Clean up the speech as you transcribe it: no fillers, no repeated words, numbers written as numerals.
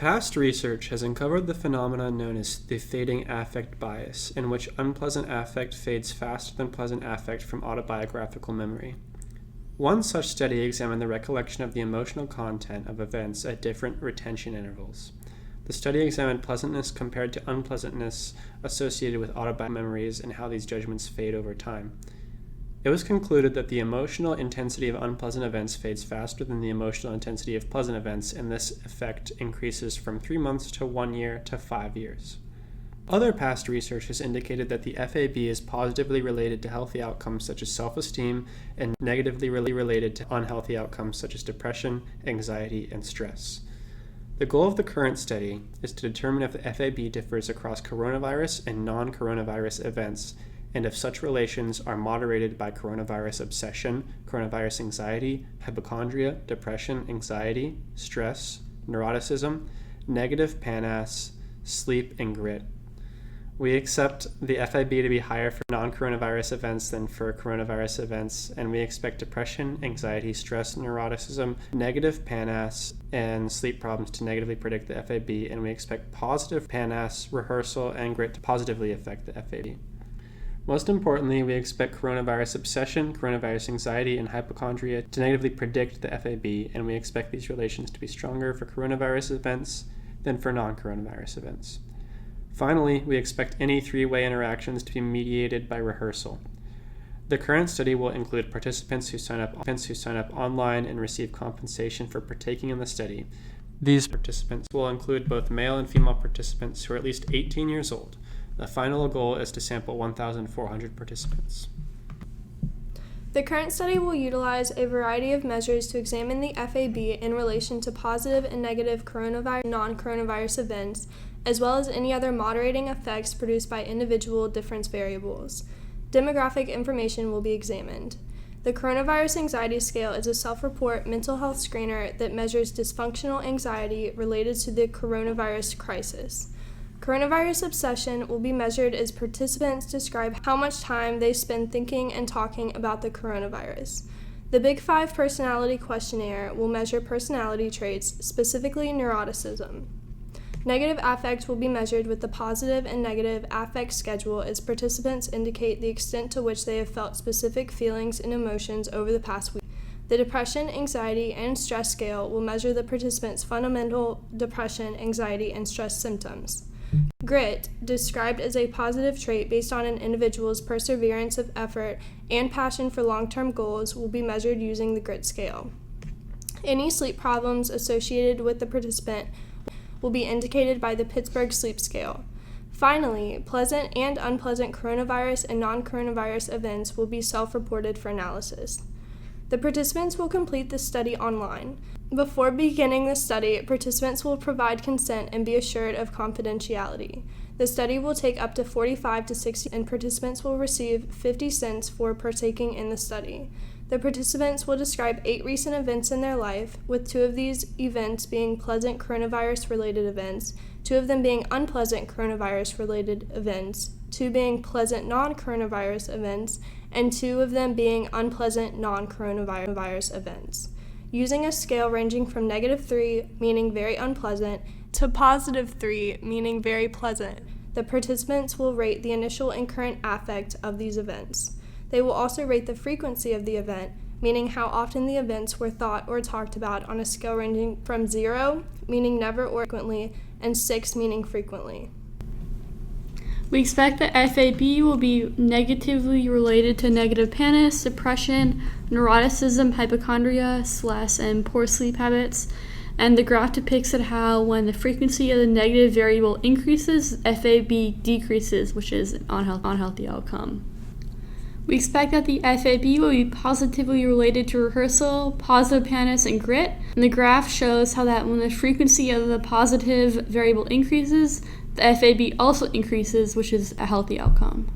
Past research has uncovered the phenomenon known as the fading affect bias, in which unpleasant affect fades faster than pleasant affect from autobiographical memory. One such study examined the recollection of the emotional content of events at different retention intervals. The study examined pleasantness compared to unpleasantness associated with autobiographical memories and how these judgments fade over time. It was concluded that the emotional intensity of unpleasant events fades faster than the emotional intensity of pleasant events, and this effect increases from 3 months to 1 year to 5 years. Other past research has indicated that the FAB is positively related to healthy outcomes such as self-esteem and negatively related to unhealthy outcomes such as depression, anxiety, and stress. The goal of the current study is to determine if the FAB differs across coronavirus and non-coronavirus events, and if such relations are moderated by coronavirus obsession, coronavirus anxiety, hypochondria, depression, anxiety, stress, neuroticism, negative PANAS, sleep, and grit. We accept the FAB to be higher for non-coronavirus events than for coronavirus events, and we expect depression, anxiety, stress, neuroticism, negative PANAS, and sleep problems to negatively predict the FAB, and we expect positive PANAS, rehearsal, and grit to positively affect the FAB. Most importantly, we expect coronavirus obsession, coronavirus anxiety, and hypochondria to negatively predict the FAB, and we expect these relations to be stronger for coronavirus events than for non-coronavirus events. Finally, we expect any three-way interactions to be mediated by rehearsal. The current study will include participants who sign up online and receive compensation for partaking in the study. These participants will include both male and female participants who are at least 18 years old. The final goal is to sample 1,400 participants. The current study will utilize a variety of measures to examine the FAB in relation to positive and negative coronavirus and non-coronavirus events, as well as any other moderating effects produced by individual difference variables. Demographic information will be examined. The Coronavirus Anxiety Scale is a self-report mental health screener that measures dysfunctional anxiety related to the coronavirus crisis. Coronavirus obsession will be measured as participants describe how much time they spend thinking and talking about the coronavirus. The Big 5 Personality Questionnaire will measure personality traits, specifically neuroticism. Negative affect will be measured with the positive and negative affect schedule as participants indicate the extent to which they have felt specific feelings and emotions over the past week. The depression, anxiety, and stress scale will measure the participants' fundamental depression, anxiety, and stress symptoms. Grit, described as a positive trait based on an individual's perseverance of effort and passion for long-term goals, will be measured using the grit scale. Any sleep problems associated with the participant will be indicated by the Pittsburgh Sleep Scale. Finally, pleasant and unpleasant coronavirus and non-coronavirus events will be self-reported for analysis. The participants will complete the study online. Before beginning the study, participants will provide consent and be assured of confidentiality. The study will take up to 45 to 60, and participants will receive 50 cents for partaking in the study. The participants will describe 8 recent events in their life, with 2 of these events being pleasant coronavirus-related events, 2 of them being unpleasant coronavirus-related events, 2 being pleasant non-coronavirus events, and 2 of them being unpleasant non-coronavirus events. Using a scale ranging from -3, meaning very unpleasant, to +3, meaning very pleasant, the participants will rate the initial and current affect of these events. They will also rate the frequency of the event, meaning how often the events were thought or talked about on a scale ranging from 0, meaning never or frequently, and 6, meaning frequently. We expect that FAB will be negatively related to negative PANAS, depression, neuroticism, hypochondria, stress, and poor sleep habits. And the graph depicts how when the frequency of the negative variable increases, FAB decreases, which is an unhealthy outcome. We expect that the FAB will be positively related to rehearsal, positive PANAS, and grit. And the graph shows how that when the frequency of the positive variable increases, the FAB also increases, which is a healthy outcome.